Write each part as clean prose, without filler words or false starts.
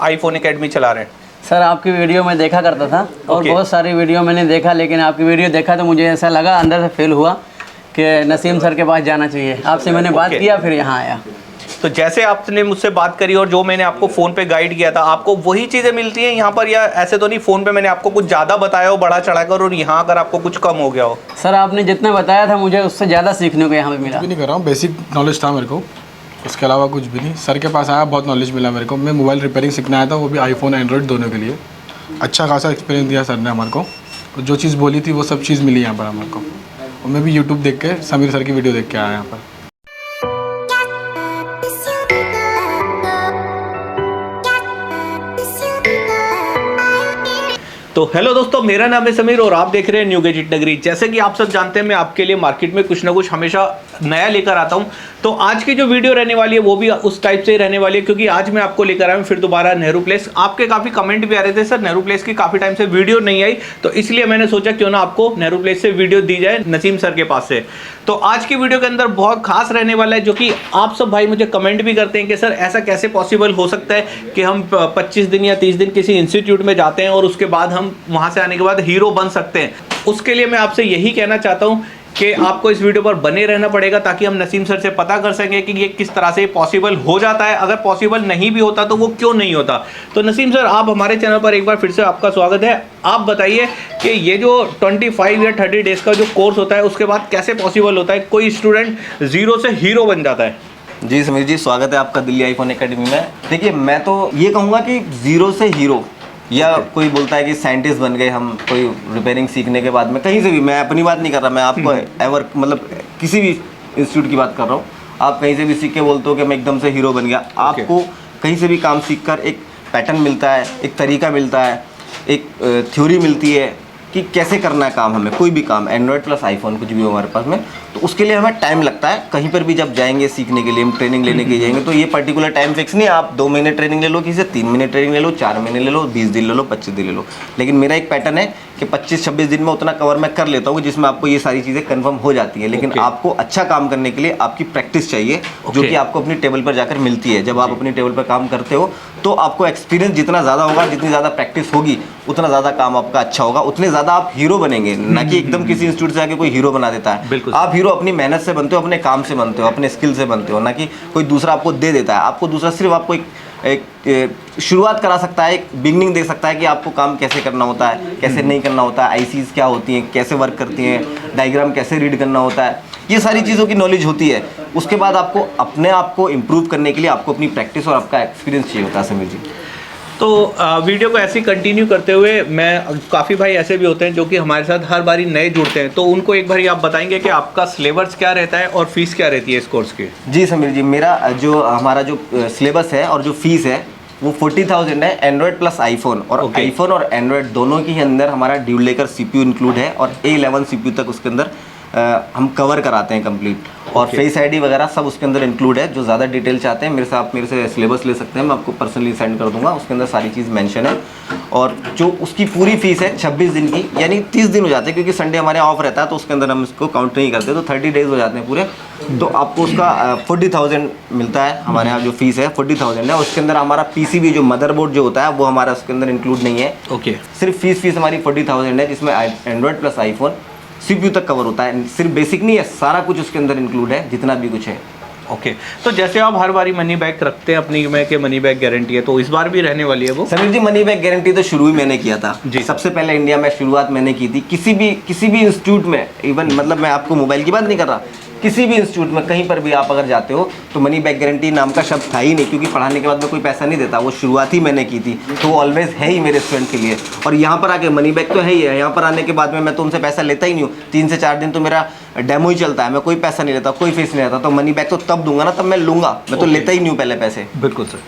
IPhone academy चला रहे हैं? सर आपकी वीडियो में देखा करता था और बहुत सारी वीडियो मैंने देखा, लेकिन आपकी वीडियो देखा तो मुझे ऐसा लगा, अंदर से फील हुआ कि नसीम सर के पास जाना चाहिए। आपसे मैंने बात किया, फिर यहाँ आया। तो जैसे आपने मुझसे बात करी और जो मैंने आपको फ़ोन पे गाइड किया था, आपको वही चीज़ें मिलती हैं यहाँ पर, या ऐसे तो नहीं फ़ोन पे मैंने आपको कुछ ज़्यादा बताया हो बढ़ा चढ़ाकर और यहाँ अगर आपको कुछ कम हो गया हो? सर आपने जितना बताया था मुझे उससे ज़्यादा सीखने को यहाँ पे मिला। कुछ भी नहीं कर रहा हूँ, बेसिक नॉलेज था मेरे को, उसके अलावा कुछ भी नहीं। सर के पास आया, बहुत नॉलेज मिला मेरे को। मैं मोबाइल रिपेयरिंग सीखने आया था, वो भी आईफोन एंड्रॉयड दोनों के लिए। अच्छा खासा एक्सपीरियंस दिया सर ने हमारे को, तो जो चीज़ बोली थी वो सब चीज़ मिली यहाँ पर हमारे को। और मैं भी यूट्यूब देख के समीर सर की वीडियो देख के आया यहाँ पर। तो हेलो दोस्तों, मेरा नाम है समीर और आप देख रहे हैं न्यू गैजेट नगरी। जैसे कि आप सब जानते हैं, मैं आपके लिए मार्केट में कुछ ना कुछ हमेशा नया लेकर आता हूं। तो आज की जो वीडियो रहने वाली है वो भी उस टाइप से ही रहने वाली है, क्योंकि आज मैं आपको लेकर आया हूं फिर दोबारा नेहरू प्लेस। आपके काफ़ी कमेंट भी आ रहे थे, सर नेहरू प्लेस की काफ़ी टाइम से वीडियो नहीं आई, तो इसलिए मैंने सोचा क्यों ना आपको नेहरू प्लेस से वीडियो दी जाए, नसीम सर के पास से। तो आज की वीडियो के अंदर बहुत खास रहने वाला है, जो कि आप सब भाई मुझे कमेंट भी करते हैं कि सर ऐसा कैसे पॉसिबल हो सकता है कि हम 25 दिन या 30 दिन किसी इंस्टीट्यूट में जाते हैं और उसके बाद हम वहां से आने के बाद हीरो बन सकते हैं। उसके लिए मैं आपसे यही कहना चाहता हूं कि आपको इस वीडियो पर बने रहना पड़ेगा, ताकि हम नसीम सर से पता कर सकें कि ये किस तरह से पॉसिबल हो जाता है। अगर पॉसिबल नहीं भी होता तो वो क्यों नहीं होता। तो नसीम सर, आप हमारे चैनल पर एक बार फिर से आपका स्वागत है। आप बताइए कि ये जो 25 या 30 डेज का जो कोर्स होता है, उसके बाद कैसे पॉसिबल होता है कोई स्टूडेंट जीरो से हीरो बन जाता है? जी समीर जी, स्वागत है आपका दिल्ली आईफोन एकेडमी में। देखिए, मैं तो ये कहूँगा कि जीरो से हीरो, या कोई बोलता है कि साइंटिस्ट बन गए हम कोई रिपेयरिंग सीखने के बाद में, कहीं से भी, मैं अपनी बात नहीं कर रहा, मैं आपको एवर मतलब किसी भी इंस्टीट्यूट की बात कर रहा हूँ। आप कहीं से भी सीख के बोलते हो कि मैं एकदम से हीरो बन गया। आपको कहीं से भी काम सीख कर एक पैटर्न मिलता है, एक तरीका मिलता है, एक थ्योरी मिलती है कि कैसे करना है काम हमें, कोई भी काम, एंड्रॉयड प्लस आईफोन कुछ भी हो हमारे पास में, तो उसके लिए हमें टाइम लगता है। कहीं पर भी जब जाएंगे सीखने के लिए, हम ट्रेनिंग लेने के लिए जाएंगे, तो ये पर्टिकुलर टाइम फिक्स नहीं है, आप 2 महीने ट्रेनिंग ले लो, किसी से 3 महीने ट्रेनिंग ले लो, 4 महीने ले लो, 20 दिन ले लो, 25 दिन ले लो। लेकिन मेरा एक पैटर्न है कि 25-26 दिन में उतना कवर मैं कर लेता हूँ जिसमें आपको ये सारी चीज़ें कन्फर्म हो जाती है। लेकिन आपको अच्छा काम करने के लिए आपकी प्रैक्टिस चाहिए, जो कि आपको अपनी टेबल पर जाकर मिलती है। जब आप अपनी टेबल पर काम करते हो तो आपको एक्सपीरियंस जितना ज़्यादा होगा, जितनी ज़्यादा प्रैक्टिस होगी, उतना ज़्यादा काम आपका अच्छा होगा, उतने ज़्यादा आप हीरो बनेंगे। ना कि एकदम किसी इंस्टीट्यूट से आके कोई हीरो बना देता है। आप हीरो अपनी मेहनत से बनते हो, अपने काम से बनते हो, अपने स्किल से बनते हो, ना कि कोई दूसरा आपको दे देता है। आपको दूसरा सिर्फ आपको एक शुरुआत करा सकता है, एक बिगनिंग दे सकता है कि आपको काम कैसे करना होता है, कैसे नहीं करना होता है, आईसीज क्या होती हैं, कैसे वर्क करती हैं, डायग्राम कैसे रीड करना होता है, ये सारी चीज़ों की नॉलेज होती है। उसके बाद आपको अपने आप को इम्प्रूव करने के लिए आपको अपनी प्रैक्टिस और आपका एक्सपीरियंस चाहिए होता है समीर जी। तो वीडियो को ऐसे ही कंटिन्यू करते हुए, मैं काफ़ी भाई ऐसे भी होते हैं जो कि हमारे साथ हर बारी नए जुड़ते हैं, तो उनको एक बारी आप बताएंगे कि आपका सिलेबस क्या रहता है और फीस क्या रहती है इस कोर्स की? जी समीर जी, हमारा जो सिलेबस है और जो फीस है वो 40,000 है, एंड्रॉयड प्लस आईफोन। और आईफोन और एंड्रॉयड दोनों के अंदर हमारा ड्यूल लेकर CPU इंक्लूड है, और A11 CPU तक उसके अंदर हम कवर कराते हैं कंप्लीट। और फेस आईडी वगैरह सब उसके अंदर इंक्लूड है। जो ज़्यादा डिटेल चाहते हैं मेरे से सिलेबस ले सकते हैं, मैं आपको पर्सनली सेंड कर दूंगा, उसके अंदर सारी चीज़ मेंशन है। और जो उसकी पूरी फीस है 26 दिन की, यानी 30 दिन हो जाते हैं, क्योंकि संडे हमारे ऑफ रहता है, तो उसके अंदर हम इसको काउंट नहीं करते, तो 30 डेज हो जाते हैं पूरे। तो आपको उसका 40,000 मिलता है। हमारे यहाँ जो फीस है 40,000 है। उसके अंदर हमारा PCB जो मदरबोर्ड जो होता है वो हमारा उसके अंदर इंक्लूड नहीं है। सिर्फ फीस हमारी 40,000 है, जिसमें एंड्रॉयड प्लस आईफोन CPU तक कवर होता है। सिर्फ बेसिक नहीं है, सारा कुछ उसके अंदर इंक्लूड है, जितना भी कुछ है। तो जैसे आप हर बारी मनी बैक रखते हैं अपनी में कि मनी बैक गारंटी है, तो इस बार भी रहने वाली है वो? समीर जी, मनी बैक गारंटी तो शुरू ही मैंने किया था जी। सबसे पहले इंडिया में शुरुआत मैंने की थी। किसी भी इंस्टीट्यूट में, इवन मतलब मैं आपको मोबाइल की बात नहीं कर रहा, किसी भी इंस्टीट्यूट में कहीं पर भी आप अगर जाते हो तो मनी बैक गारंटी नाम का शब्द था ही नहीं, क्योंकि पढ़ाने के बाद में कोई पैसा नहीं देता। वो शुरुआत ही मैंने की थी, तो वो ऑलवेज है ही मेरे स्टूडेंट के लिए। और यहाँ पर आके मनी बैक तो है ही है। यहाँ पर आने के बाद में मैं तो उनसे पैसा लेता ही नहीं हूँ। 3 से 4 दिन तो मेरा डेमो ही चलता है, मैं कोई पैसा नहीं लेता, कोई फीस नहीं लेता। तो मनी बैक तो तब दूंगा ना, तब मैं लूँगा, मैं तो लेता ही नहीं हूँ पहले पैसे। बिल्कुल सर।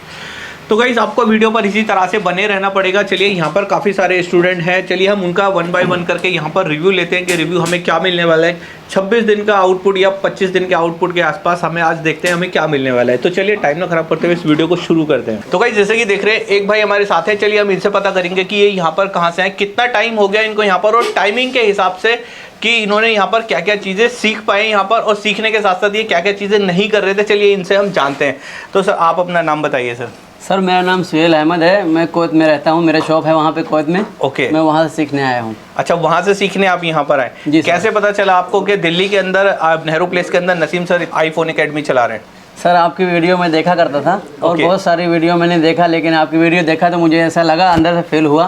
तो गाइस, आपको वीडियो पर इसी तरह से बने रहना पड़ेगा। चलिए, यहाँ पर काफ़ी सारे स्टूडेंट हैं, चलिए हम उनका 1 बाय 1 करके यहाँ पर रिव्यू लेते हैं कि रिव्यू हमें क्या मिलने वाला है। 26 दिन का आउटपुट या 25 दिन के आउटपुट के आसपास हमें आज देखते हैं हमें क्या मिलने वाला है। तो चलिए टाइम ना खराब करते हुए इस वीडियो को शुरू करते हैं। तो गाइस, जैसे कि देख रहे हैं एक भाई हमारे साथ है, चलिए हम इनसे पता करेंगे कि ये यहाँ पर कहाँ से हैं, कितना टाइम हो गया इनको यहाँ पर, और टाइमिंग के हिसाब से कि इन्होंने यहाँ पर क्या क्या चीज़ें सीख पाए यहाँ पर, और सीखने के साथ साथ ये क्या क्या चीज़ें नहीं कर रहे थे। चलिए इनसे हम जानते हैं। तो सर, आप अपना नाम बताइए। सर सर मेरा नाम सुहेल अहमद है, मैं कोयत में रहता हूँ, मेरा शॉप है वहाँ पे कोयत में। ओके। मैं वहाँ से सीखने आया हूँ। अच्छा, वहाँ से सीखने आप यहाँ पर आए? जी सर। कैसे पता चला आपको कि दिल्ली के अंदर आप नेहरू प्लेस के अंदर नसीम सर आईफोन एकेडमी चला रहे हैं? सर आपकी वीडियो में देखा करता था और ओके। बहुत सारी वीडियो मैंने देखा, लेकिन आपकी वीडियो देखा तो मुझे ऐसा लगा, अंदर से फील हुआ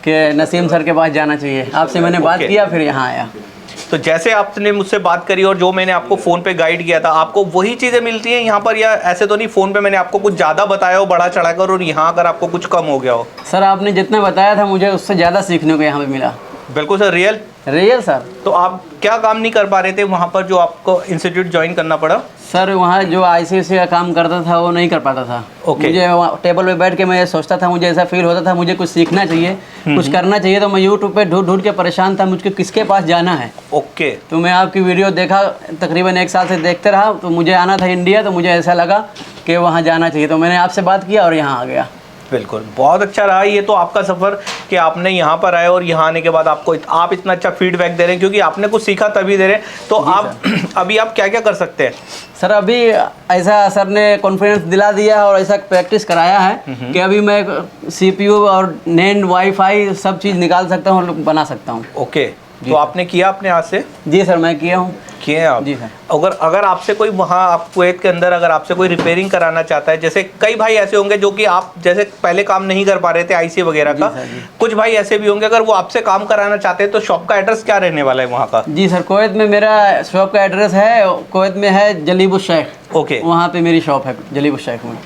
कि नसीम सर के पास जाना चाहिए। आपसे मैंने बात ओके। किया, फिर यहाँ आया। तो जैसे आपने मुझसे बात करी और जो मैंने आपको फ़ोन पे गाइड किया था, आपको वही चीज़ें मिलती हैं यहाँ पर, या ऐसे तो नहीं फ़ोन पे मैंने आपको कुछ ज़्यादा बताया हो बढ़ा चढ़ा कर और यहाँ अगर आपको कुछ कम हो गया हो? सर आपने जितना बताया था मुझे उससे ज़्यादा सीखने को यहाँ पे मिला। बिल्कुल सर, रियल। Real sir. तो आप क्या काम नहीं कर पा रहे थे वहाँ पर जो आपको इंस्टीट्यूट ज्वाइन करना पड़ा? सर वहाँ जो ICSE का काम करता था वो नहीं कर पाता था। ओके। मुझे वहाँ टेबल पे बैठ के मैं ये सोचता था, मुझे ऐसा फील होता था मुझे कुछ सीखना चाहिए, कुछ करना चाहिए। तो मैं यूट्यूब पे ढूंढ ढूंढ के परेशान था, मुझको किसके पास जाना है। ओके। तो मैं आपकी वीडियो देखा, तकरीबन 1 साल से देखते रहा। तो मुझे आना था इंडिया, तो मुझे ऐसा लगा कि वहाँ जाना चाहिए। तो मैंने आपसे बात किया और यहाँ आ गया। बिल्कुल, बहुत अच्छा रहा ये तो आपका सफ़र कि आपने यहाँ पर आए और यहाँ आने के बाद आपको आप इतना अच्छा फीडबैक दे रहे हैं, क्योंकि आपने कुछ सीखा तभी दे रहे हैं। तो आप अभी आप क्या क्या कर सकते हैं? सर अभी ऐसा सर ने कॉन्फिडेंस दिला दिया और ऐसा प्रैक्टिस कराया है कि अभी मैं CPU और NAND वाईफाई सब चीज़ निकाल सकता हूँ और बना सकता हूँ। ओके। तो आपने किया अपने हाथ से? जी सर मैं किया हूँ। किए हैं आप? जी सर। अगर आपसे कोई वहाँ आप कुवैत के अंदर अगर आपसे कोई रिपेयरिंग कराना चाहता है, जैसे कई भाई ऐसे होंगे जो कि आप जैसे पहले काम नहीं कर पा रहे थे IC वगैरह का, कुछ भाई ऐसे भी होंगे, अगर वो आपसे काम कराना चाहते हैं तो शॉप का एड्रेस क्या रहने वाला है वहाँ का? जी सर, कुवैत में मेरा शॉप का एड्रेस है, कुवैत में है जलीबुश शेख। ओके। वहाँ पे मेरी शॉप है जलीबुश शेख में।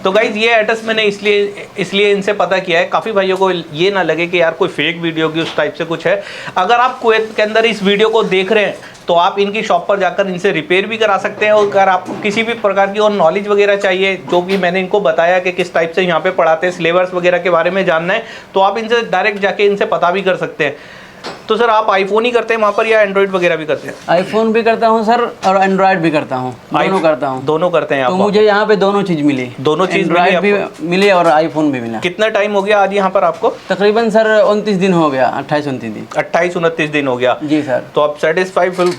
तो गाइज ये एड्रेस मैंने इसलिए इनसे पता किया है, काफ़ी भाइयों को ये ना लगे कि यार कोई फेक वीडियो की उस टाइप से कुछ है। अगर आप कुवैत के अंदर इस वीडियो को देख रहे हैं तो आप इनकी शॉप पर जाकर इनसे रिपेयर भी करा सकते हैं। और अगर आपको किसी भी प्रकार की और नॉलेज वगैरह चाहिए, जो कि मैंने इनको बताया कि किस टाइप से यहाँ पे पढ़ाते हैं, सिलेबस वगैरह के बारे में जानना है, तो आप इनसे डायरेक्ट जाके इनसे पता भी कर सकते हैं। तो सर आप आईफोन ही करते हैं वहाँ पर या एंड्रॉइड वगैरह भी करते हैं? आईफोन भी करता हूँ सर और एंड्रॉयड भी करता हूँ, दोनों करता हूँ। दोनों करते हैं आप? तो मुझे यहाँ पे दोनों चीज़ मिली। दोनों चीज़ मिली एंड्रॉयड भी मिली और आईफोन भी मिला। कितना टाइम हो गया आज यहाँ पर आपको? तकरीबन सर 29 दिन हो गया, 28-29 दिन। 28-29 दिन हो गया। जी सर। तो आप सेटिस्फाइड?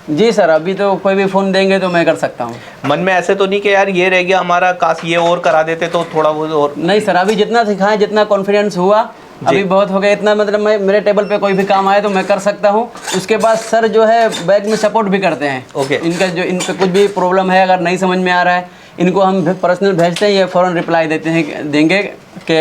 जी सर, अभी तो कोई भी फ़ोन देंगे तो मैं कर सकता हूँ। मन में ऐसे तो नहीं कि यार ये रह गया हमारा, काश ये और करा देते तो थोड़ा बहुत और? नहीं सर, अभी जितना सिखाएं, जितना कॉन्फिडेंस हुआ अभी बहुत हो गया। इतना मतलब मैं मेरे टेबल पे कोई भी काम आए तो मैं कर सकता हूँ। उसके बाद सर जो है बैग में सपोर्ट भी करते हैं। ओके। इनका जो इन पे कुछ भी प्रॉब्लम है, अगर नहीं समझ में आ रहा है, इनको हम पर्सनल भेजते हैं, ये फ़ौरन रिप्लाई देंगे कि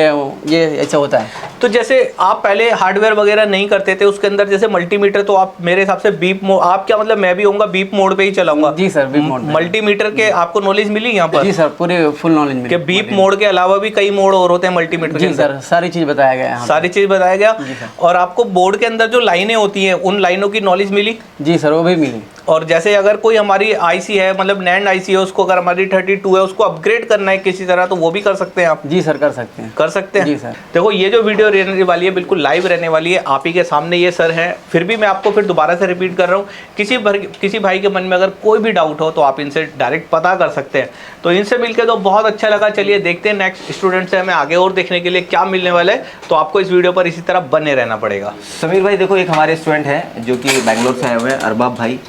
ये ऐसा होता है। तो जैसे आप पहले हार्डवेयर वगैरह नहीं करते थे, उसके अंदर जैसे मल्टीमीटर, तो आप मेरे हिसाब से बीप मोड, आप क्या मतलब मैं भी होऊंगा बीप मोड पे ही चलाऊंगा? जी सर, बीप मोड। मल्टीमीटर के आपको नॉलेज मिली यहाँ पर? जी सर, पूरी फुल नॉलेज मिली। कि बीप मोड के अलावा भी कई मोड और होते हैं मल्टीमीटर के जी अंदर? सर, सारी चीज़ बताया गया है। सारी चीज़ बताया गया। और आपको बोर्ड के अंदर जो लाइनें होती हैं उन लाइनों की नॉलेज मिली? जी सर, वो भी मिली। और जैसे अगर कोई हमारी IC है, मतलब NAND IC है, उसको अगर हमारी 32 है उसको अपग्रेड करना है किसी तरह, तो वो भी कर सकते हैं आप? जी सर, कर सकते हैं। कर सकते हैं। जी सर। देखो ये जो वीडियो रहने वाली है बिल्कुल लाइव रहने वाली है, आप ही के सामने ये सर हैं। फिर भी मैं आपको फिर दोबारा से रिपीट कर रहा हूँ, किसी भाई के मन में अगर कोई भी डाउट हो तो आप इनसे डायरेक्ट पता कर सकते हैं। तो इनसे मिलकर तो बहुत अच्छा लगा। चलिए देखते हैं नेक्स्ट स्टूडेंट से हमें आगे और देखने के लिए क्या मिलने वाला है। तो आपको इस वीडियो पर इसी तरह बने रहना पड़ेगा। समीर भाई देखो, एक हमारे स्टूडेंट हैं जो कि बैंगलोर से आए हुए हैं, अरबाब भाई,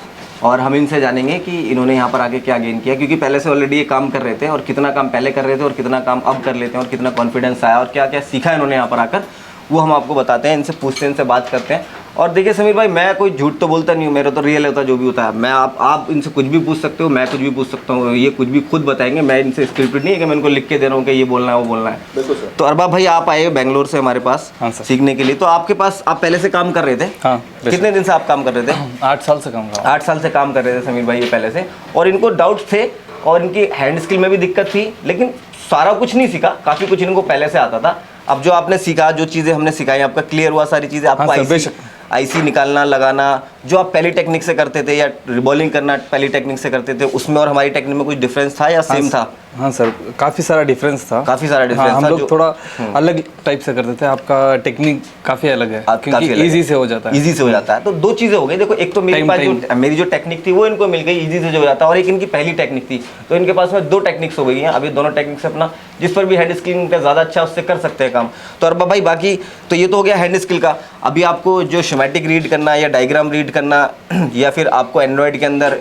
और हम इनसे जानेंगे कि इन्होंने यहाँ पर आके क्या गेन किया, क्योंकि पहले से ऑलरेडी ये काम कर रहे थे और कितना काम पहले कर रहे थे और कितना काम अब कर लेते हैं और कितना कॉन्फिडेंस आया और क्या क्या सीखा इन्होंने यहाँ पर आकर, वो हम आपको बताते हैं। इनसे पूछते हैं, इनसे बात करते हैं। और देखिए समीर भाई, मैं कोई झूठ तो बोलता नहीं हूँ, मेरा तो रियल होता है जो भी होता है। मैं आप इनसे कुछ भी पूछ सकते हो, मैं कुछ भी पूछ सकता हूँ, ये कुछ भी खुद बताएंगे। मैं इनसे स्क्रिप्टेड नहीं है कि मैं इनको लिख के दे रहा हूँ कि ये बोलना है वो बोलना है। बिल्कुल सर। तो अरबाब भाई आप आए बैंगलोर से हमारे पास हाँ सर। सीखने के लिए, तो आपके पास आप पहले से काम कर रहे थे? हाँ। कितने दिन से आप काम कर रहे थे? 8 साल से काम कर रहा 8 साल से काम कर रहे थे समीर भाई ये पहले से, और इनको डाउट्स थे और इनकी हैंड स्किल में भी दिक्कत थी, लेकिन सारा कुछ नहीं सीखा, काफ़ी कुछ इनको पहले से आता था। अब जो आपने सीखा, जो चीज़ें हमने सिखाई, आपका क्लियर हुआ सारी चीज़ें? आपको हाँ सर, बेशक। IC निकालना लगाना जो आप पहली टेक्निक से करते थे या रिबॉलिंग करना पहली टेक्निक से करते थे, उसमें और हमारी टेक्निक में कुछ डिफरेंस था या सेम था? हाँ सर, काफ़ी सारा डिफरेंस था। काफ़ी सारा डिफरेंस हाँ, था। हम लोग थोड़ा अलग टाइप से करते थे, आपका टेक्निक काफ़ी अलग है क्योंकि इजी से हो जाता है। इजी से हो जाता है। तो दो चीज़ें हो गई। देखो, एक तो मेरी जो टेक्निक थी वो इनको मिल गई, इजी से जो हो जाता है, और एक इनकी पहली टेक्निक थी, तो इनके पास में 2 टेक्निक्स हो गई हैं। अभी दोनों टेक्निक से अपना जिस पर भी हैंड स्किल का ज़्यादा अच्छा उससे कर सकते हैं काम। तो अरबाब भाई, बाकी तो ये तो हो गया हैंड स्किल का। अभी आपको जो शेमेटिक रीड करना या डायग्राम रीड करना, या फिर आपको एंड्रॉयड के अंदर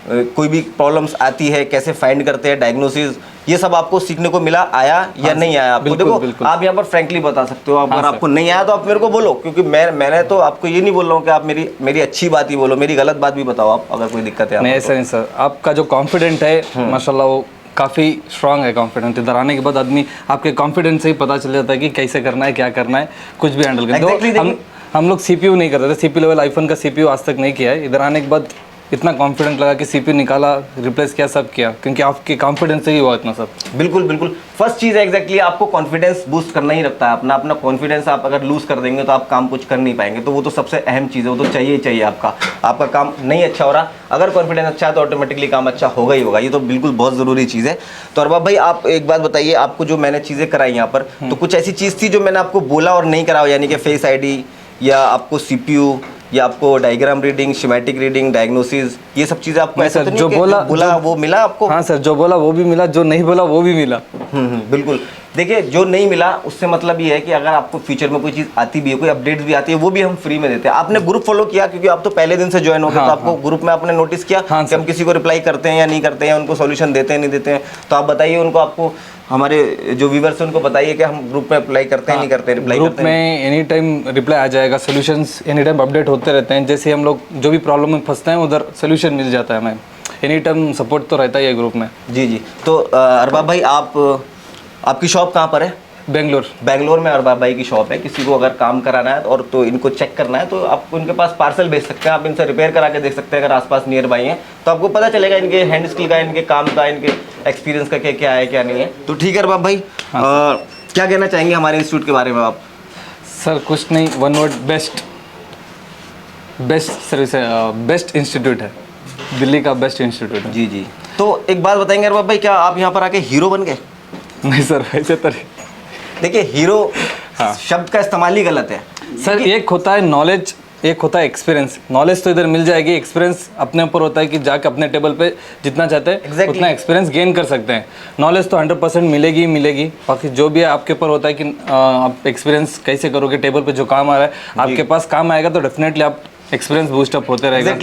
कोई भी प्रॉब्लम्स आती है कैसे फाइंड करते हैं, डायग्नोसिस, ये सब आपको सीखने को मिला, आया या नहीं आया आपको? बिल्कुल, देखो बिल्कुल। आप यहाँ पर फ्रैंकली बता सकते हो, अगर आपको नहीं आया तो आप मेरे को बोलो, क्योंकि मैंने तो आपको ये नहीं बोल रहा हूँ कि आप मेरी अच्छी बात ही बोलो, मेरी गलत बात भी बताओ आप, अगर कोई दिक्कत है नहीं आपको ऐसा नहीं सर, आपका जो कॉन्फिडेंट है माशाल्लाह वो काफ़ी स्ट्रांग है कॉन्फिडेंट। इधर आने के बाद आदमी आपके कॉन्फिडेंस से ही पता चल जाता है कि कैसे करना है, क्या करना है, कुछ भी हैंडल करना है। Exactly, हम लोग CPU नहीं करते थे, CPU लेवल आईफोन का CPU आज तक नहीं किया है। इधर आने के बाद इतना कॉन्फिडेंट लगा कि CPU निकाला, रिप्लेस किया, सब किया, क्योंकि आपके कॉन्फिडेंस से ही हुआ इतना सब। बिल्कुल बिल्कुल, फर्स्ट चीज़ है एग्जैक्टली आपको कॉन्फिडेंस बूस्ट करना ही रखता है अपना कॉन्फिडेंस। आप अगर लूज कर देंगे तो आप काम कुछ कर नहीं पाएंगे, तो वो तो सबसे अहम चीज़ है, वो तो चाहिए ही चाहिए। आपका काम नहीं अच्छा हो रहा, अगर कॉन्फिडेंस अच्छा है तो ऑटोमेटिकली काम अच्छा होगा ही होगा, ये तो बिल्कुल बहुत ज़रूरी चीज़ है। तो अरबाब भाई आप एक बात बताइए, आपको जो मैंने चीज़ें कराई यहाँ पर, तो कुछ ऐसी चीज़ थी जो मैंने आपको बोला और नहीं करा, यानी कि फेस ID या आपको CPU या आपको डायग्राम रीडिंग, शिमेटिक रीडिंग, डायग्नोसिस, ये सब चीज़ें आपको ऐसा तो नहीं जो कि बोला वो मिला आपको? हाँ सर, जो बोला वो भी मिला, जो नहीं बोला वो भी मिला। बिल्कुल। देखिए जो नहीं मिला उससे मतलब ये है कि अगर आपको फ्यूचर में कोई चीज़ आती भी है, कोई अपडेट्स भी आती है, वो भी हम फ्री में देते हैं। आपने ग्रुप फॉलो किया, क्योंकि आप तो पहले दिन से ज्वाइन हो गए, तो आपको ग्रुप में आपने नोटिस किया कि हम किसी को रिप्लाई करते हैं या नहीं करते हैं, उनको सॉल्यूशन देते हैं नहीं देते हैं, तो आप बताइए उनको, आपको हमारे जो व्यूवर्स हैं उनको बताइए कि हम ग्रुप में अप्लाई करते हैं नहीं करते, रिप्लाई ग्रुप में एनी टाइम रिप्लाई आ जाएगा, सॉल्यूशंस एनी टाइम अपडेट होते रहते हैं। जैसे हम लोग जो भी प्रॉब्लम में फंसते हैं उधर सॉल्यूशन मिल जाता है हमें, एनी टाइम सपोर्ट तो रहता ही है ग्रुप में। जी। तो अरबाब भाई आपकी शॉप कहाँ पर है? बेंगलोर में अरबाब भाई की शॉप है। किसी को अगर काम कराना है और तो इनको चेक करना है तो आप उनके पास पार्सल भेज सकते हैं, आप इनसे रिपेयर करा के देख सकते हैं। अगर आसपास नियर बाई हैं तो आपको पता चलेगा इनके हैंड स्किल का, इनके काम का, इनके एक्सपीरियंस का क्या है क्या नहीं है। तो ठीक है अरबाब भाई, क्या कहना चाहेंगे हमारे इंस्टीट्यूट के बारे में आप? सर कुछ नहीं, वन वर्ड, बेस्ट सर्विस है, बेस्ट इंस्टीट्यूट है, दिल्ली का बेस्ट इंस्टीट्यूट है। जी। तो एक बात बताएंगे अरबाब भाई, क्या आप यहाँ पर आके हीरो बन गए? नहीं सर, ऐसे तो नहीं। देखिए हीरो शब्द का इस्तेमाल ही गलत है सर। एक होता है नॉलेज, एक होता है एक्सपीरियंस। नॉलेज तो इधर मिल जाएगी, एक्सपीरियंस अपने ऊपर होता है कि जाके अपने टेबल पे जितना चाहते हैं उतना एक्सपीरियंस गेन कर सकते हैं। नॉलेज तो 100% मिलेगी ही मिलेगी, बाकी जो भी है आपके ऊपर होता है कि आप एक्सपीरियंस कैसे करोगे। टेबल पे जो काम आ रहा है आपके पास काम आएगा तो डेफिनेटली आप एक्सपीरियंस बूस्टअप होते रहेगा।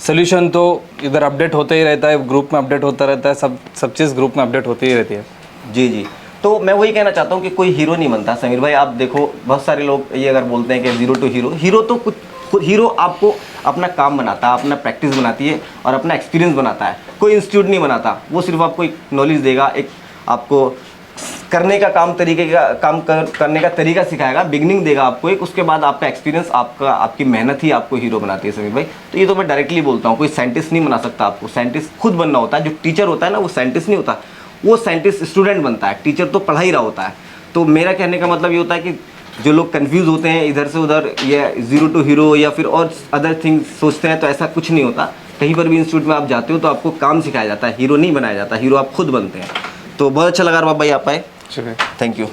सोल्यूशन तो इधर अपडेट होते ही रहता है, ग्रुप में अपडेट होता रहता है, सब चीज़ ग्रुप में अपडेट होती ही रहती है। जी। तो मैं वही कहना चाहता हूँ कि कोई हीरो नहीं बनता समीर भाई। आप देखो बहुत सारे लोग ये अगर बोलते हैं कि जीरो टू हीरो तो कुछ हीरो आपको अपना काम बनाता है, अपना प्रैक्टिस बनाती है और अपना एक्सपीरियंस बनाता है। कोई इंस्टीट्यूट नहीं बनाता, वो सिर्फ आपको एक नॉलेज देगा, एक आपको करने का करने का तरीका सिखाएगा, बिगनिंग देगा आपको एक, उसके बाद आपका एक्सपीरियंस, आपकी मेहनत ही आपको हीरो बनाती है समीर भाई। तो ये तो मैं डायरेक्टली बोलता हूँ, कोई साइंटिस्ट नहीं बना सकता आपको, साइंटिस्ट खुद बनना होता है। जो टीचर होता है ना वो साइंटिस्ट नहीं होता, वो साइंटिस्ट स्टूडेंट बनता है, टीचर तो पढ़ा ही रहा होता है। तो मेरा कहने का मतलब ये होता है कि जो लोग कंफ्यूज होते हैं इधर से उधर, या जीरो टू हीरो या फिर और अदर थिंग्स सोचते हैं, तो ऐसा कुछ नहीं होता। कहीं पर भी इंस्टीट्यूट में आप जाते हो तो आपको काम सिखाया जाता है, हीरो नहीं बनाया जाता, हीरो आप खुद बनते हैं। तो बहुत अच्छा लगा अरबाब भाई आप आए, थैंक यू।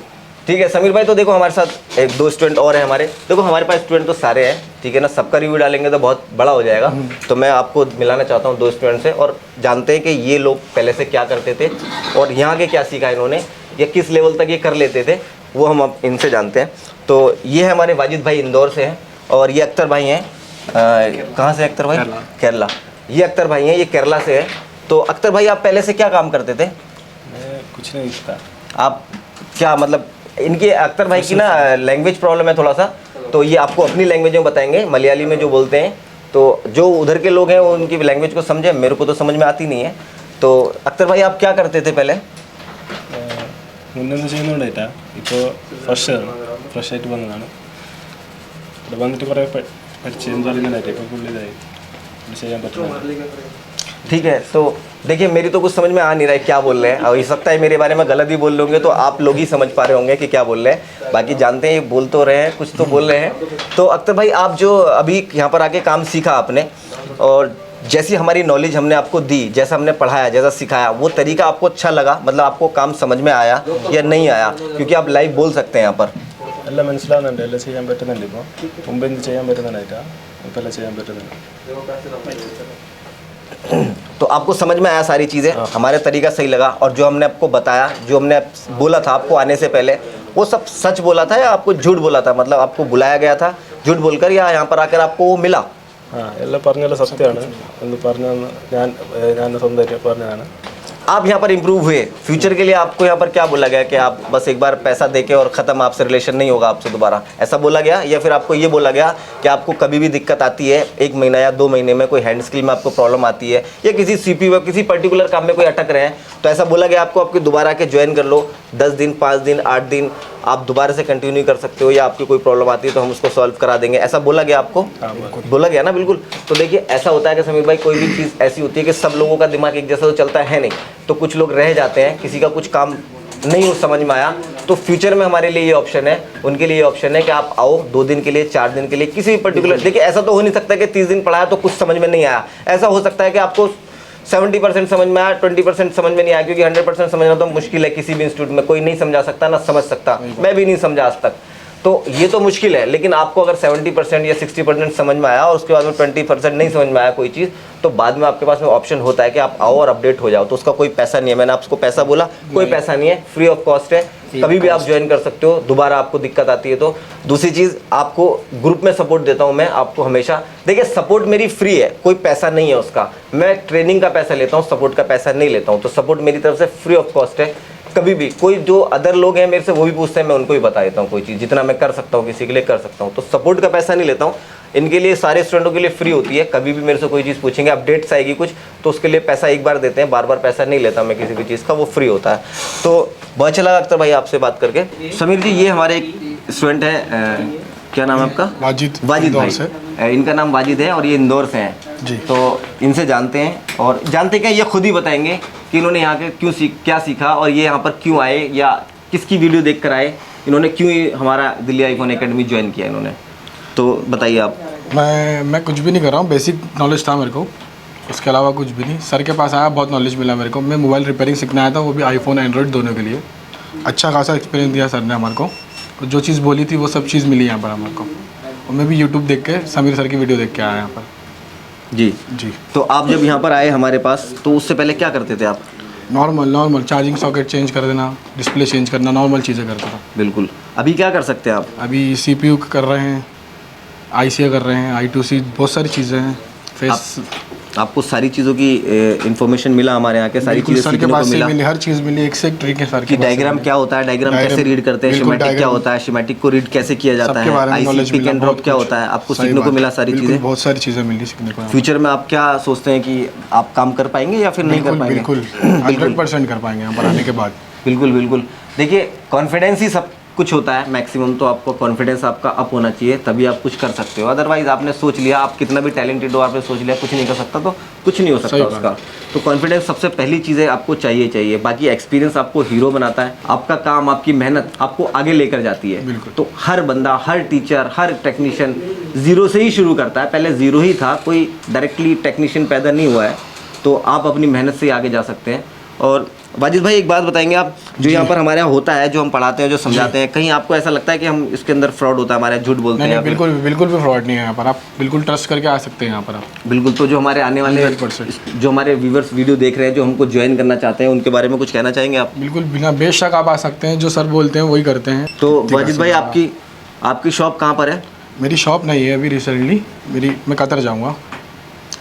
ठीक है समीर भाई, तो देखो हमारे साथ एक दो स्टूडेंट और हैं हमारे। देखो हमारे पास स्टूडेंट तो सारे हैं, ठीक है ना, सबका रिव्यू डालेंगे तो बहुत बड़ा हो जाएगा। तो मैं आपको मिलाना चाहता हूँ दो स्टूडेंट से, और जानते हैं कि ये लोग पहले से क्या करते थे और यहाँ के क्या सीखा इन्होंने, या किस लेवल तक ये कर लेते थे, वो हम अब इनसे जानते हैं। तो ये है हमारे वाजिद भाई, इंदौर से हैं, और ये अख्तर भाई हैं, कहाँ से अख्तर भाई? केरला। ये अख्तर भाई हैं, ये केरला से है। तो अख्तर भाई आप पहले से क्या काम करते थे? कुछ नहीं था। आप क्या मतलब, इनके अख्तर भाई की ना लैंग्वेज प्रॉब्लम है थोड़ा सा, तो ये आपको अपनी लैंग्वेज में बताएंगे, मलयाली में जो बोलते हैं। तो जो उधर के लोग हैं वो उनकी लैंग्वेज को समझे, मेरे को तो समझ में आती नहीं है। तो अख्तर भाई आप क्या करते थे पहले? മുന്നൊന്നും ചെയ്യുന്നുണ്ടായിട്ടാ, ഇപ്പോൾ ഫ്രഷ് ആയിട്ട് വന്നതാണ്. ഇവിടെ വന്നിട്ട് കുറേ പരിചയം പറയുന്നുണ്ടായിട്ട് ഇപ്പോൾ പുള്ളിതായി ചെയ്യാൻ പറ്റും. ठीक है, तो देखिए मेरी तो कुछ समझ में आ नहीं रहा है क्या बोल रहे हैं, और हो सकता है मेरे बारे में गलत भी बोल रहे होंगे, तो आप लोग ही समझ पा रहे होंगे कि क्या बोल रहे हैं। बाकी जानते हैं ये बोल तो रहे हैं, कुछ तो बोल रहे हैं। तो अख्तर भाई आप जो अभी यहाँ पर आके काम सीखा आपने, और जैसी हमारी नॉलेज हमने आपको दी, जैसा हमने पढ़ाया, जैसा सिखाया, वो तरीका आपको अच्छा लगा? मतलब आपको काम समझ में आया या नहीं आया? क्योंकि आप लाइव बोल सकते हैं यहाँ पर। എല്ലാം മനസ്സിലാവുന്നുണ്ട്, എല്ലാം ചെയ്യാൻ പറ്റുന്നുണ്ട്. ഇപ്പോൾ മുമ്പ് എന്ത് ചെയ്യാൻ പറ്റുന്നുണ്ടായിട്ടാ, ഇപ്പോൾ എല്ലാം ചെയ്യാൻ പറ്റുന്നുണ്ട്. तो आपको समझ में आया सारी चीज़ें, हमारे तरीका सही लगा, और जो हमने आपको बताया, जो हमने बोला था आपको आने से पहले, वो सब सच बोला था या आपको झूठ बोला था? मतलब आपको बुलाया गया था झूठ बोलकर, या यहाँ पर आकर आपको वो मिला? ആ എല്ലാം പറഞ്ഞെല്ലാം സത്യമാണ് എന്ന് പറഞ്ഞ ഞാൻ സ്വന്തമായിട്ട് പറഞ്ഞതാണ്. आप यहाँ पर इम्प्रूव हुए, फ्यूचर के लिए आपको यहाँ पर क्या बोला गया कि आप बस एक बार पैसा देके और ख़त्म, आपसे रिलेशन नहीं होगा आपसे दोबारा, ऐसा बोला गया? या फिर आपको ये बोला गया कि आपको कभी भी दिक्कत आती है 1 महीना या 2 महीने में कोई हैंड स्किल में आपको प्रॉब्लम आती है या किसी सीपीयू या किसी पर्टिकुलर काम में कोई अटक रहे हैं, तो ऐसा बोला गया आपको आपके दोबारा के ज्वाइन कर लो, 10 दिन 5 दिन 8 दिन आप दोबारा से कंटिन्यू कर सकते हो, या आपकी कोई प्रॉब्लम आती है तो हम उसको सॉल्व करा देंगे, ऐसा बोला गया आपको? बोला गया ना, बिल्कुल। तो देखिए ऐसा होता है कि समीर भाई कोई भी चीज़ ऐसी होती है कि सब लोगों का दिमाग एक जैसा तो चलता है नहीं, तो कुछ लोग रह जाते हैं, किसी का कुछ काम नहीं समझ में आया, तो फ्यूचर में हमारे लिए ये ऑप्शन है, उनके लिए ये ऑप्शन है कि आप आओ 2 दिन के लिए 4 दिन के लिए किसी भी पर्टिकुलर, देखिए ऐसा तो हो नहीं सकता कि 30 दिन पढ़ाया तो कुछ समझ में नहीं आया, ऐसा हो सकता है कि आपको 70% समझ में आया, 20% समझ में नहीं आया, क्योंकि 100% समझना तो मुश्किल है, किसी भी इंस्टीट्यूट में कोई नहीं समझा सकता ना समझ सकता, मैं भी नहीं समझा आज तक, तो ये तो मुश्किल है। लेकिन आपको अगर 70% या 60% समझ में आया और उसके बाद में 20% नहीं समझ में आया कोई चीज़, तो बाद में आपके पास में ऑप्शन होता है कि आप आओ और अपडेट हो जाओ, तो उसका कोई पैसा नहीं है, मैंने आपको पैसा बोला, कोई पैसा नहीं है, फ्री ऑफ कॉस्ट है, कभी भी आप ज्वाइन कर सकते हो, दोबारा आपको दिक्कत आती है तो। दूसरी चीज़, आपको ग्रुप में सपोर्ट देता हूँ मैं आपको हमेशा, देखिए सपोर्ट मेरी फ्री है, कोई पैसा नहीं है उसका, मैं ट्रेनिंग का पैसा लेता हूँ, सपोर्ट का पैसा नहीं लेता हूँ, तो सपोर्ट मेरी तरफ से फ्री ऑफ कॉस्ट है। कभी भी कोई जो अदर लोग हैं मेरे से वो भी पूछते हैं, मैं उनको भी बता देता हूँ कोई चीज़, जितना मैं कर सकता हूँ किसी के लिए कर सकता हूँ, तो सपोर्ट का पैसा नहीं लेता हूँ, इनके लिए सारे स्टूडेंटों के लिए फ्री होती है। कभी भी मेरे से कोई चीज़ पूछेंगे, अपडेट्स आएगी कुछ, तो उसके लिए पैसा एक बार देते हैं, बार बार पैसा नहीं लेता मैं किसी भी चीज़ का, वो फ्री होता है। तो बहुत अच्छा लगा अख्तर भाई आपसे बात करके। समीर जी, ये हमारे एक स्टूडेंट है, क्या नाम है आपका? वाजिद भाई, इनका नाम वाजिद है और ये इंदौर से हैं जी। तो इनसे जानते हैं, और जानते क्या ये खुद ही बताएंगे कि इन्होंने यहाँ के क्या सीखा और ये यहाँ पर क्यों आए या किसकी वीडियो देख कर आए, इन्होंने क्यों हमारा दिल्ली आईफोन एकेडमी ज्वाइन किया इन्होंने, तो बताइए आप। मैं कुछ भी नहीं कर रहा हूँ, बेसिक नॉलेज था मेरे को, उसके अलावा कुछ भी नहीं। सर के पास आया, बहुत नॉलेज मिला मेरे को। मैं मोबाइल रिपेयरिंग सीखना आया था, वो भी आईफोन एंड्रॉयड दोनों के लिए। अच्छा खासा एक्सपीरियंस दिया सर ने हमारे को, और जो चीज़ बोली थी वो सब चीज़ मिली यहाँ पर हमारे को। और मैं भी यूट्यूब देख के समीर सर की वीडियो देख के आया यहाँ पर। जी जी। तो आप जब यहाँ पर आए हमारे पास, तो उससे पहले क्या करते थे आप? नॉर्मल चार्जिंग सॉकेट चेंज कर देना, डिस्प्ले चेंज करना, नॉर्मल चीज़ें करता था। बिल्कुल। अभी क्या कर सकते हैं आप? अभी CPU कर रहे हैं, ICA कर रहे हैं, I2C, बहुत सारी चीज़ें हैं। फेस आपको सारी चीज़ों की इंफॉर्मेशन मिला हमारे यहाँ के, सारी चीज़ें सर के सीखने को पास से मिला, मिली, हर चीज़ मिली, एक से एक ट्रिक है सर कि डायग्राम क्या होता है, डायग्राम कैसे रीड करते हैं, शिमेटिक क्या होता है, शिमेटिक को रीड कैसे किया जाता है, IC पिक एंड ड्रॉप क्या होता है, आपको सीखने को मिला सारी चीज़ें, बहुत सारी चीज़ें मिली सीखने को। फ्यूचर में आप क्या सोचते हैं कि आप काम कर पाएंगे या फिर नहीं कर पाएंगे? बिल्कुल 100% कर पाएंगे यहाँ पर आने के बाद। बिल्कुल बिल्कुल। देखिए कॉन्फिडेंस ही सब कुछ होता है मैक्सिमम, तो आपको कॉन्फिडेंस आपका अप होना चाहिए, तभी आप कुछ कर सकते हो। अदरवाइज आपने सोच लिया, आप कितना भी टैलेंटेड हो, आपने सोच लिया कुछ नहीं कर सकता, तो कुछ नहीं हो सकता उसका। तो कॉन्फिडेंस सबसे पहली चीज़ है, आपको चाहिए। बाकी एक्सपीरियंस आपको हीरो बनाता है, आपका काम, आपकी मेहनत आपको आगे लेकर जाती है। तो हर बंदा, हर टीचर, हर टेक्नीशियन जीरो से ही शुरू करता है, पहले जीरो ही था, कोई डायरेक्टली टेक्नीशियन पैदा नहीं हुआ है, तो आप अपनी मेहनत से आगे जा सकते हैं। और वाजिद भाई एक बात बताएंगे आप, जो यहाँ पर हमारे यहाँ होता है, जो हम पढ़ाते हैं, जो समझाते हैं, कहीं आपको ऐसा लगता है कि हम इसके अंदर फ्रॉड होता है, हमारे झूठ बोलते हैं? बिल्कुल भी फ्रॉड नहीं है यहाँ पर, आप बिल्कुल ट्रस्ट करके आ सकते हैं यहाँ पर आप। बिल्कुल। तो जो हमारे आने वाले 100%। जो हमारे व्यूवर्स वीडियो देख रहे हैं, जो हमको ज्वाइन करना चाहते हैं, उनके बारे में कुछ कहना चाहेंगे आप? बिल्कुल, बिना बेशक आप आ सकते हैं, जो सर बोलते हैं वही करते हैं। तो वाजिद भाई आपकी शॉप कहाँ पर है? मेरी शॉप नहीं है अभी रिसेंटली, मैं कतर जाऊँगा।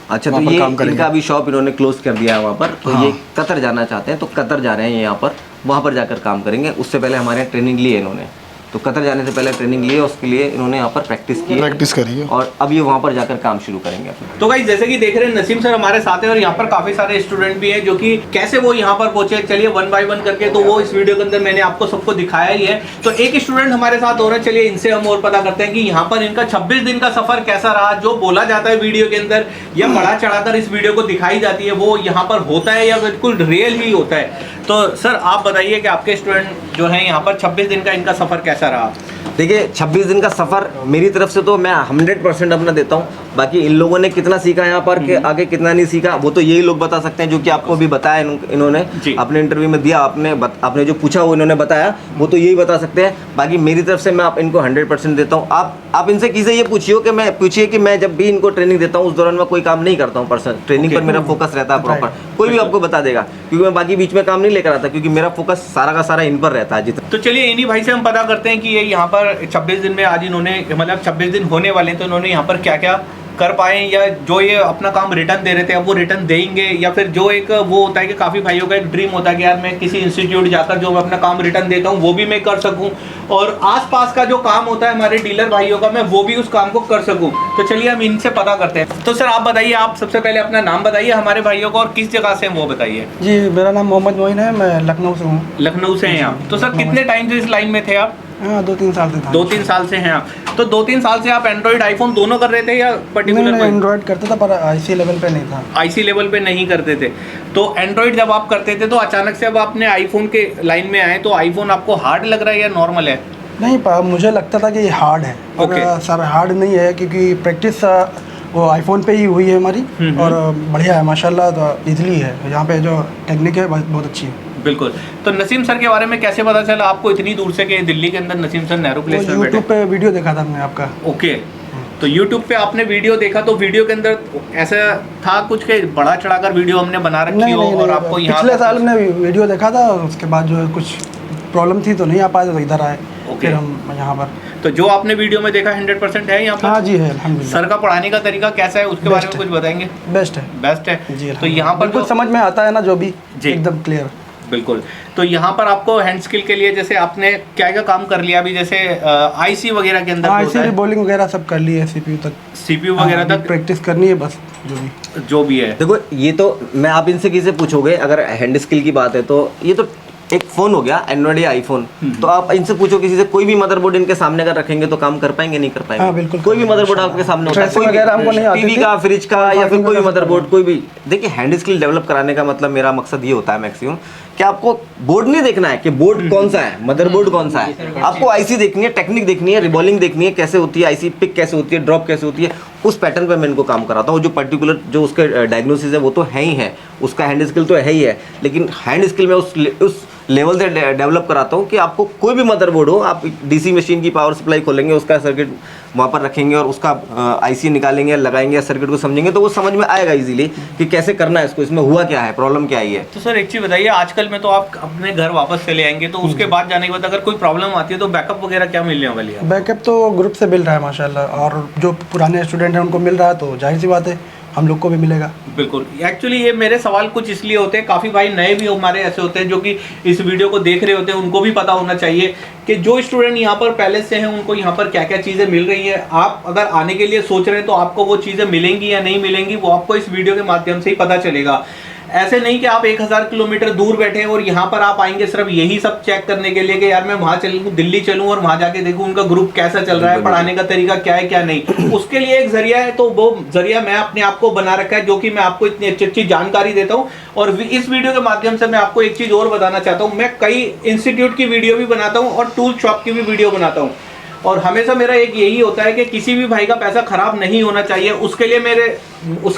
अच्छा, तो ये इनका अभी शॉप इन्होंने क्लोज कर दिया है वहाँ पर, तो ये कतर जाना चाहते हैं, तो कतर जा रहे हैं यहाँ पर, वहाँ पर जाकर काम करेंगे। उससे पहले हमारे यहाँ ट्रेनिंग ली है इन्होंने, तो कतर जाने से पहले ट्रेनिंग ली है, उसके लिए इन्होंने यहाँ पर प्रैक्टिस करी है, और अब ये वहाँ पर जाकर काम शुरू करेंगे अपना। तो गाइस जैसे कि देख रहे हैं नसीम सर हमारे साथ हैं, और यहाँ पर काफी सारे स्टूडेंट भी हैं जो कि कैसे वो यहाँ पर पहुंचे, चलिए 1 बाय 1 करके, तो वो इस वीडियो के अंदर मैंने आपको सबको दिखाया ही है। तो एक स्टूडेंट हमारे साथ हो रहे हैं, चलिए इनसे हम और पता करते हैं कि यहाँ पर इनका 26 दिन का सफर कैसा रहा। जो बोला जाता है वीडियो के अंदर या बढ़ा चढ़ाकर इस वीडियो को दिखाई जाती है, वो यहाँ पर होता है या बिल्कुल रियल ही होता है। तो सर आप बताइए कि आपके स्टूडेंट जो हैं यहाँ पर 26 दिन का इनका सफर कैसा रहा? देखिए 26 दिन का सफ़र मेरी तरफ से तो मैं 100% अपना देता हूँ। बाकी इन लोगों ने कितना सीखा यहाँ पर के आगे कितना नहीं सीखा, वो तो यही लोग बता सकते हैं, जो कि आपको भी बताया इन्होंने अपने इंटरव्यू में दिया, आपने जो पूछा वो इन्होंने बताया, वो तो यही बता सकते हैं। बाकी मेरी तरफ से मैं इनको 100% देता हूँ। आप इनसे किसी ये पूछिए कि मैं जब भी इनको ट्रेनिंग देता हूँ उस दौरान मैं कोई काम नहीं करता हूँ पर्सनल, ट्रेनिंग पर मेरा फोकस रहता है प्रॉपर। कोई भी आपको बता देगा, क्योंकि मैं बाकी बीच में काम नहीं लेकर आता, क्योंकि मेरा फोकस सारा का सारा इन पर रहता है जितना। तो चलिए इन्हीं भाई से हम पता करते हैं कि ये यहाँ पर 26 दिन में आज इन्होंने, मतलब 26 दिन होने वाले हैं, तो इन्होंने यहाँ पर क्या क्या कर पाएँ, या जो ये अपना काम रिटर्न दे रहे थे अब वो रिटर्न देंगे, या फिर जो एक वो होता है कि काफ़ी भाइयों का एक ड्रीम होता है कि यार मैं किसी इंस्टीट्यूट जाकर जो मैं अपना काम रिटर्न देता हूँ वो भी मैं कर सकूँ, और आसपास का जो काम होता है हमारे डीलर भाइयों का मैं वो भी उस काम को कर सकूँ। तो चलिए हम इनसे पता करते हैं। तो सर आप बताइए, आप सबसे पहले अपना नाम बताइए हमारे भाइयों को, और किस जगह से हैं वो बताइए। जी, मेरा नाम मोहम्मद मोइन है, मैं लखनऊ से हूँ। लखनऊ से हैं आप। तो सर कितने टाइम से इस लाइन में थे आप? हाँ, 2-3 साल से था। 2-3 साल से हैं आप। तो 2-3 साल से आप एंड्रॉइड आईफोन दोनों कर रहे थे या पर्टिकुलर? मैं एंड्रॉइड करता था पर आईसी लेवल पे नहीं था। आईसी लेवल पे नहीं करते थे। तो एंड्रॉइड जब आप करते थे तो अचानक से अब आपने आईफोन के लाइन में आए, तो आईफोन आपको हार्ड लग रहा है या नॉर्मल है? नहीं, मुझे लगता था कि ये हार्ड है, पर सर हार्ड नहीं है, क्योंकि प्रैक्टिस वो आईफोन पे ही हुई है हमारी, और बढ़िया है माशाल्लाह। तो ईजिली है, यहाँ पे जो टेक्निक है बहुत अच्छी है। बिल्कुल। तो नसीम सर के बारे में कैसे पता चला आपको इतनी दूर से कि दिल्ली के अंदर नसीम सर नेहरू प्लेस में बैठे? यूट्यूब पे वीडियो देखा था मैंने आपका। ओके, तो यूट्यूब पे आपने वीडियो देखा, तो वीडियो के अंदर ऐसा था कुछ के बड़ा चढ़ाकर वीडियो हमने बना रखी हो और आपको यहाँ पिछले साल मैंने वीडियो देखा था, उसके बाद जो कुछ प्रॉब्लम थी तो नहीं आ पाए, तो इधर आए। फिर हम यहाँ पर, तो जो आपने वीडियो में देखा 100% है यहाँ पर? हाँ जी है, अल्हम्दुलिल्लाह। सर का पढ़ाने का तरीका कैसा है उसके बारे में कुछ बताएंगे? बेस्ट है। बेस्ट है जी। तो यहाँ पर बिल्कुल समझ में आता है ना जो भी, जी। एकदम क्लियर। बिल्कुल। तो यहाँ पर आपको हैंड स्किल के लिए जैसे आपने क्या क्या काम कर लिया अभी, जैसे आईसी वगैरह के अंदर आईसी बॉलिंग वगैरह सब कर ली है, सीपीयू तक, सीपीयू वगैरह तक प्रैक्टिस करनी है बस, जो भी है। देखो ये तो मैं आप इनसे किसी से पूछोगे, अगर हैंड स्किल की बात है तो ये तो एक फोन हो गया, एंड्रॉइड या आईफोन। तो आप इनसे पूछो किसी से, कोई भी मदरबोर्ड इनके सामने अगर रखेंगे तो काम कर पाएंगे? नहीं कर पाएंगे। हाँ, बिल्कुल। कोई भी मदरबोर्ड आपके सामने होता है, ट्रेसिंग वगैरह हमको नहीं आती टीवी थी। का, फ्रिज का, या फिर कोई भी मदरबोर्ड, कोई भी। देखिए हैंड स्किल डेवलप कराने का मतलब मेरा मकसद ये होता है मैक्सिमम कि आपको बोर्ड नहीं देखना है कि बोर्ड कौन सा है, मदरबोर्ड कौन सा है, आपको आईसी देखनी है, टेक्निक देखनी है, रिबॉलिंग देखनी है, कैसे होती है आईसी, पिक कैसे होती है, ड्रॉप कैसे होती है, उस पैटर्न पे मैं इनको काम कराता हूँ। जो पर्टिकुलर जो उसके डायग्नोसिस है वो तो है ही है, उसका हैंड स्किल तो है ही है, लेकिन हैंड स्किल में उस लेवल से डेवलप कराता हूँ कि आपको कोई भी मदरबोर्ड हो, आप डीसी मशीन की पावर सप्लाई खोलेंगे, उसका सर्किट वहाँ पर रखेंगे और उसका आईसी निकालेंगे, लगाएंगे, सर्किट को समझेंगे तो वो समझ में आएगा इजीली कि कैसे करना है इसको, इसमें हुआ क्या है, प्रॉब्लम क्या आई है। तो सर एक चीज़ बताइए, आजकल में तो आप अपने घर वापस चले आएंगे, तो उसके बाद जाने के बाद अगर कोई प्रॉब्लम आती है तो बैकअप वगैरह क्या मिलने वाली है? बैकअप तो ग्रुप से मिल रहा है माशाल्लाह, और जो पुराने स्टूडेंट हैं उनको मिल रहा है, तो जाहिर सी बात है हम लोग को भी मिलेगा। बिल्कुल। एक्चुअली ये मेरे सवाल कुछ इसलिए होते हैं, काफ़ी भाई नए भी हमारे ऐसे होते हैं जो कि इस वीडियो को देख रहे होते हैं, उनको भी पता होना चाहिए कि जो स्टूडेंट यहाँ पर पहले से हैं उनको यहाँ पर क्या क्या चीज़ें मिल रही हैं। आप अगर आने के लिए सोच रहे हैं तो आपको वो चीज़ें मिलेंगी या नहीं मिलेंगी वो आपको इस वीडियो के माध्यम से ही पता चलेगा। ऐसे नहीं कि आप 1000 किलोमीटर दूर बैठे हैं और यहाँ पर आप आएंगे सिर्फ यही सब चेक करने के लिए कि यार मैं वहाँ चलूँ, दिल्ली चलूँ और वहाँ जाके देखूँ उनका ग्रुप कैसा चल रहा है, पढ़ाने का तरीका क्या है क्या नहीं। उसके लिए एक जरिया है, तो वो जरिया मैं अपने आप को बना रखा है, जो कि मैं आपको इतनी अच्छी अच्छी जानकारी देता हूँ। और इस वीडियो के माध्यम से मैं आपको एक चीज़ और बताना चाहता हूँ, मैं कई इंस्टीट्यूट की वीडियो भी बनाता हूँ और टूल शॉप की भी वीडियो बनाता हूँ, और हमेशा मेरा एक यही होता है कि किसी भी भाई का पैसा खराब नहीं होना चाहिए। उसके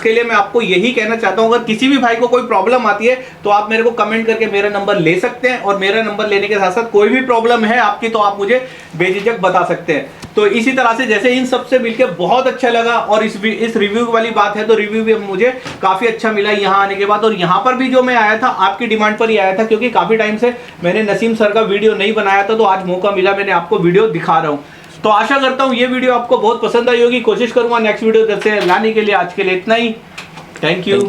लिए मैं आपको यही कहना चाहता हूँ, अगर किसी भी भाई को कोई प्रॉब्लम आती है तो आप मेरे को कमेंट करके मेरा नंबर ले सकते हैं, और मेरा नंबर लेने के साथ साथ कोई भी प्रॉब्लम है आपकी तो आप मुझे बेझिझक बता सकते हैं। तो इसी तरह से जैसे इन सबसे मिलकर बहुत अच्छा लगा, और इस रिव्यू वाली बात है तो रिव्यू भी मुझे काफ़ी अच्छा मिला यहाँ आने के बाद। और यहाँ पर भी जो मैं आया था आपकी डिमांड पर ही आया था, क्योंकि काफ़ी टाइम से मैंने नसीम सर का वीडियो नहीं बनाया था, तो आज मौका मिला, मैंने आपको वीडियो दिखा रहा हूँ। तो आशा करता हूँ ये वीडियो आपको बहुत पसंद आई होगी। कोशिश करूँगा नेक्स्ट वीडियो जैसे लाने के लिए। आज के लिए इतना ही। Thank you.